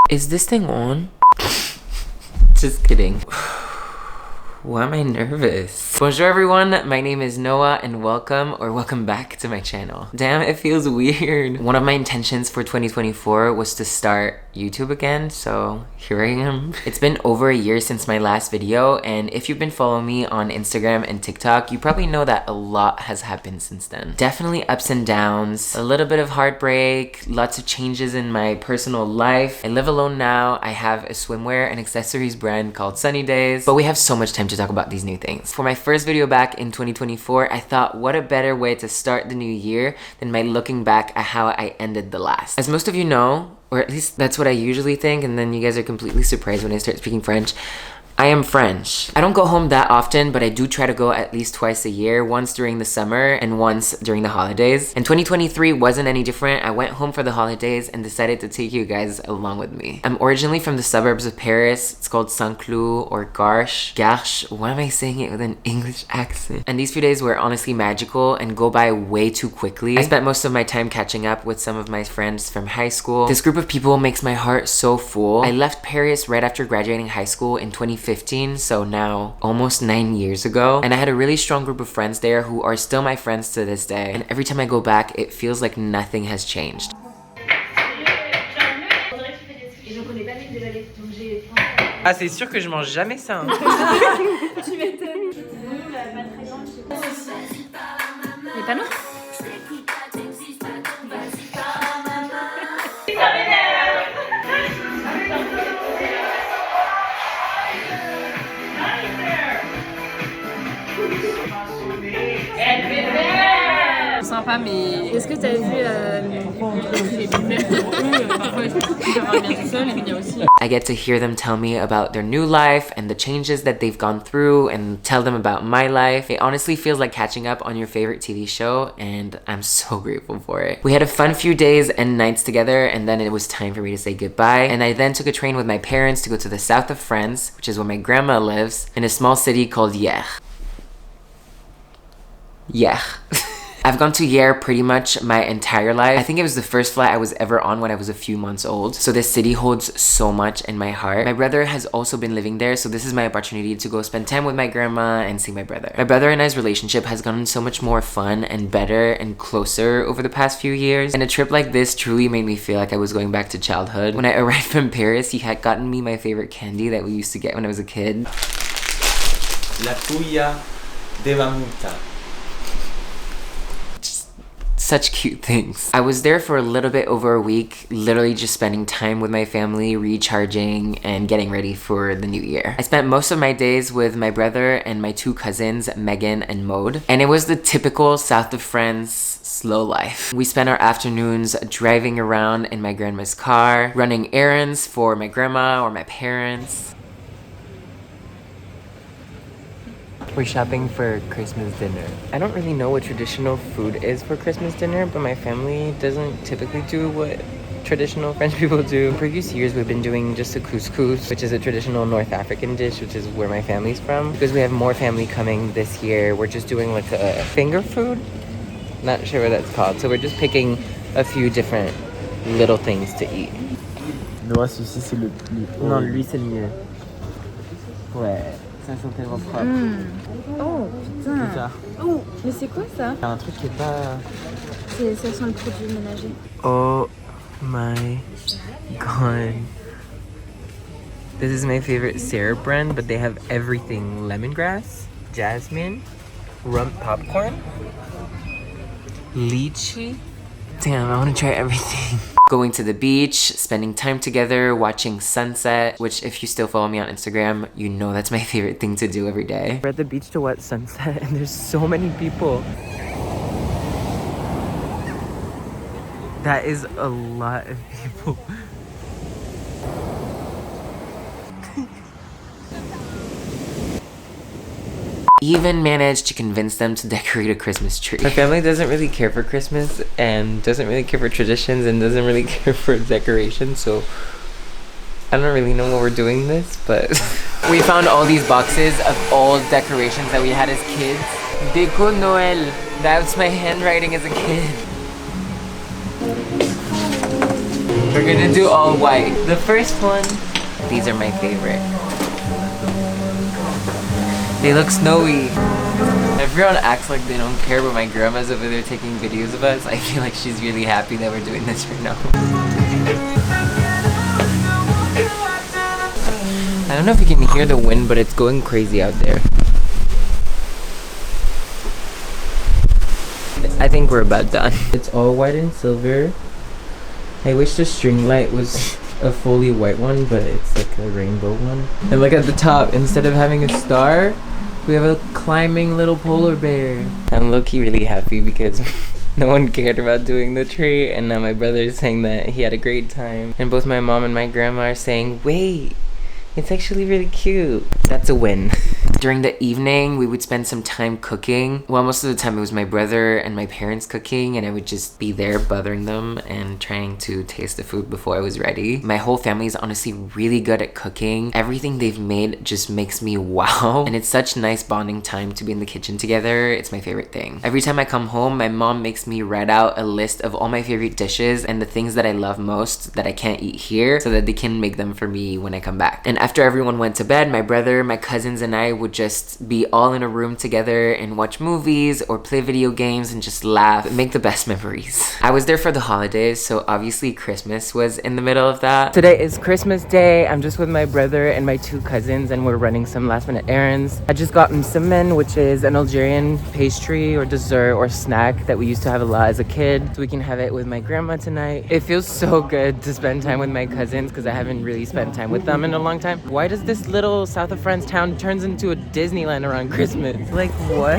Is this thing on? Just kidding. Why am I nervous? Bonjour everyone, my name is Noah and welcome back to my channel. Damn, it feels weird. One of my intentions for 2024 was to start YouTube again, so here I am. It's been over a year since my last video, and if you've been following me on Instagram and TikTok, you probably know that a lot has happened since then. Definitely ups and downs, a little bit of heartbreak, lots of changes in my personal life. I live alone now. I have a swimwear and accessories brand called Sunny Days, but we have so much time to talk about these new things. For my first video back in 2024, I thought what a better way to start the new year than by looking back at how I ended the last. As most of you know, or at least that's what I usually think, and then you guys are completely surprised when I start speaking French, I am French. I don't go home that often, but I do try to go at least twice a year, once during the summer and once during the holidays. And 2023 wasn't any different. I went home for the holidays and decided to take you guys along with me. I'm originally from the suburbs of Paris. It's called Saint-Cloud or Garches. Why am I saying it with an English accent? And these few days were honestly magical and go by way too quickly. I spent most of my time catching up with some of my friends from high school. This group of people makes my heart so full. I left Paris right after graduating high school in 2015, so now almost 9 years ago, and I had a really strong group of friends there who are still my friends to this day, and every time I go back it feels like nothing has changed. Ah, c'est sûr que je mange jamais ça. Tu m'étonnes. Les panneaux. Sympa, mais est-ce que tu as vu I get to hear them tell me about their new life and the changes that they've gone through and tell them about my life. It honestly feels like catching up on your favorite TV show, and I'm so grateful for it. We had a fun few days and nights together, and then it was time for me to say goodbye. And I then took a train with my parents to go to the south of France, which is where my grandma lives, in a small city called Hyères. Yeah. I've gone to Hyères pretty much my entire life. I think it was the first flight I was ever on when I was a few months old. So this city holds so much in my heart. My brother has also been living there, so this is my opportunity to go spend time with my grandma and see my brother. My brother and I's relationship has gotten so much more fun and better and closer over the past few years. And a trip like this truly made me feel like I was going back to childhood. When I arrived from Paris, he had gotten me my favorite candy that we used to get when I was a kid. La tuya de mamuta. Such cute things. I was there for a little bit over a week, literally just spending time with my family, recharging, and getting ready for the new year. I spent most of my days with my brother and my two cousins, Megan and Maude, and it was the typical south of France slow life. We spent our afternoons driving around in my grandma's car, running errands for my grandma or my parents. We're shopping for Christmas dinner. I don't really know what traditional food is for Christmas dinner, but my family doesn't typically do what traditional French people do. In previous years, we've been doing just a couscous, which is a traditional North African dish, which is where my family's from. Because we have more family coming this year, we're just doing like a finger food. Not sure what that's called. So we're just picking a few different little things to eat. Noah, celui-ci c'est le plus haut. Non, lui c'est le mieux. Ouais. Ça sent tellement propre. Oh putain. Oh, mais c'est quoi ça? Il y a un truc qui est pas... Ça sent le produit ménager. Oh my god. This is my favorite syrup brand, but they have everything. Lemongrass, jasmine, rum popcorn, lychee. Damn, I want to try everything. Going to the beach, spending time together, watching sunset, which if you still follow me on Instagram, you know that's my favorite thing to do every day. We're at the beach to watch sunset and there's so many people. That is a lot of people. Even managed to convince them to decorate a Christmas tree. My family doesn't really care for Christmas and doesn't really care for traditions and doesn't really care for decoration, so I don't really know what we're doing this, but we found all these boxes of old decorations that we had as kids. Déco Noël. That's my handwriting as a kid. We're gonna do all white. The first one, these are my favorite. They look snowy. Everyone acts like they don't care, but my grandma's over there taking videos of us. I feel like she's really happy that we're doing this right now. I don't know if you can hear the wind, but it's going crazy out there. I think we're about done. It's all white and silver. I wish the string light was a fully white one, but it's like a rainbow one. And look at the top. Instead of having a star, we have a climbing little polar bear. I'm low-key really happy because no one cared about doing the tree, and now my brother is saying that he had a great time. And both my mom and my grandma are saying, wait, it's actually really cute. That's a win. During the evening, we would spend some time cooking. Well, most of the time it was my brother and my parents cooking, and I would just be there bothering them and trying to taste the food before I was ready. My whole family is honestly really good at cooking. Everything they've made just makes me wow. And it's such nice bonding time to be in the kitchen together. It's my favorite thing. Every time I come home, my mom makes me write out a list of all my favorite dishes and the things that I love most that I can't eat here so that they can make them for me when I come back. And after everyone went to bed, my brother, my cousins, and I would just be all in a room together and watch movies or play video games and just laugh and make the best memories. I was there for the holidays, so obviously Christmas was in the middle of that. Today is Christmas Day. I'm just with my brother and my two cousins, and we're running some last minute errands. I just got msemen, which is an Algerian pastry or dessert or snack that we used to have a lot as a kid. So we can have it with my grandma tonight. It feels so good to spend time with my cousins because I haven't really spent time with them in a long time. Why does this little south of France town turns into a Disneyland around Christmas? Like, what?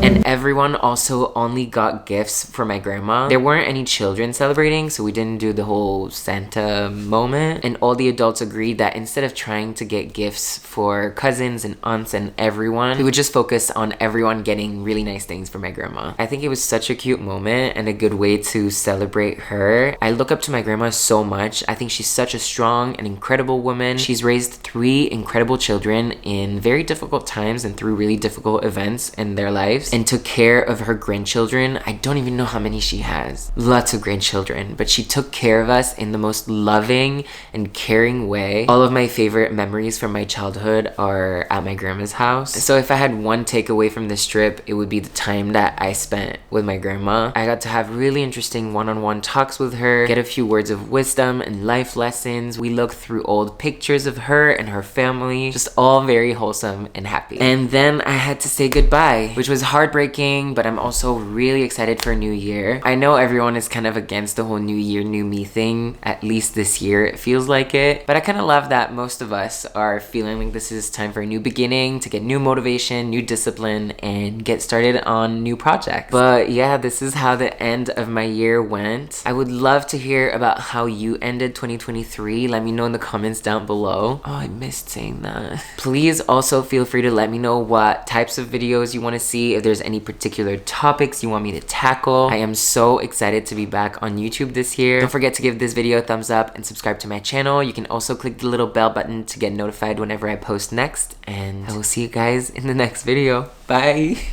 And everyone also only got gifts for my grandma. There weren't any children celebrating, so we didn't do the whole Santa moment. And all the adults agreed that instead of trying to get gifts for cousins and aunts and everyone, we would just focus on everyone getting really nice things for my grandma. I think it was such a cute moment and a good way to celebrate her. I look up to my grandma so much. I think she's such a strong and incredible woman. She's raised 3 incredible children in very difficult times and through really difficult events in their lives, and took care of her grandchildren. I don't even know how many she has. Lots of grandchildren, but she took care of us in the most loving and caring way. All of my favorite memories from my childhood are at my grandma's house. So if I had one takeaway from this trip, it would be the time that I spent with my grandma. I got to have really interesting one-on-one talks with her, get a few words of wisdom and life lessons. We looked through old pictures of her and her family, just all very wholesome and happy. And then I had to say goodbye, which was heartbreaking, but I'm also really excited for a new year. I know everyone is kind of against the whole new year, new me thing, at least this year it feels like it, but I kind of love that most of us are feeling like this is time for a new beginning, to get new motivation, new discipline, and get started on new projects. But yeah, this is how the end of my year went. I would love to hear about how you ended 2023. Let me know in the comments down below. Oh, I missed saying that. Please also feel free to let me know what types of videos you want to see, if there's any particular topics you want me to tackle. I am so excited to be back on YouTube this year. Don't forget to give this video a thumbs up and subscribe to my channel. You can also click the little bell button to get notified whenever I post next, and I will see you guys in the next video. Bye!